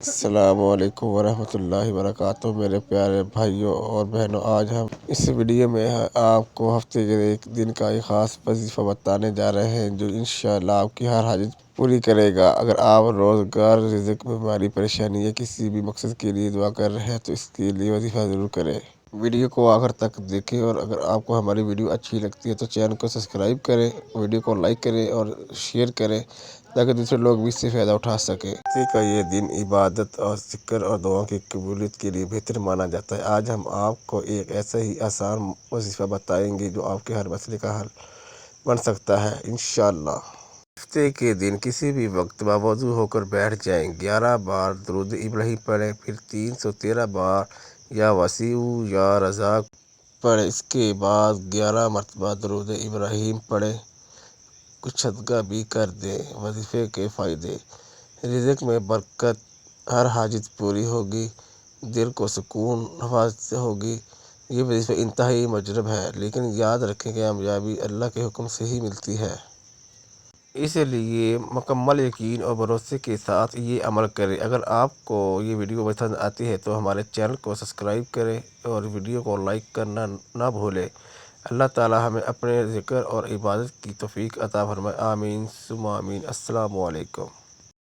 السلام علیکم ورحمۃ اللہ وبرکاتہ میرے پیارے بھائیوں اور بہنوں، آج ہم اس ویڈیو میں آپ کو ہفتے کے ایک دن کا ایک خاص وظیفہ بتانے جا رہے ہیں جو انشاءاللہ آپ کی ہر حاجت پوری کرے گا۔ اگر آپ روزگار، رزق، بیماری، پریشانی یا کسی بھی مقصد کے لیے دعا کر رہے ہیں تو اس کے لیے وظیفہ ضرور کریں۔ ویڈیو کو آخر تک دیکھیں، اور اگر آپ کو ہماری ویڈیو اچھی لگتی ہے تو چینل کو سبسکرائب کریں، ویڈیو کو لائک کریں اور شیئر کریں تاکہ دوسرے لوگ بھی اس سے فائدہ اٹھا سکیں۔ ہفتے کا یہ دن عبادت اور ذکر اور دعاؤں کی قبولیت کے لیے بہتر مانا جاتا ہے۔ آج ہم آپ کو ایک ایسا ہی آسان وظیفہ بتائیں گے جو آپ کے ہر مسئلے کا حل بن سکتا ہے انشاءاللہ۔ ہفتے کے دن کسی بھی وقت باوضو ہو کر بیٹھ جائیں، 11 بار درود ابراہیم پڑھیں، پھر 313 بار یا وسیع یا رزاق پڑھیں۔ اس کے بعد 11 مرتبہ درود ابراہیم پڑھیں، کچھ صدقہ بھی کر دیں۔ وظیفے کے فائدے: رزق میں برکت، ہر حاجت پوری ہوگی، دل کو سکون، حفاظت ہوگی۔ یہ وظیفہ انتہائی مجرب ہے، لیکن یاد رکھیں کہ کامیابی اللہ کے حکم سے ہی ملتی ہے۔ اس لیے مکمل یقین اور بھروسے کے ساتھ یہ عمل کریں۔ اگر آپ کو یہ ویڈیو پسند آتی ہے تو ہمارے چینل کو سبسکرائب کریں اور ویڈیو کو لائک کرنا نہ بھولیں۔ اللہ تعالی ہمیں اپنے ذکر اور عبادت کی توفیق عطا فرمائے، آمین ثم آمین۔ السلام علیکم۔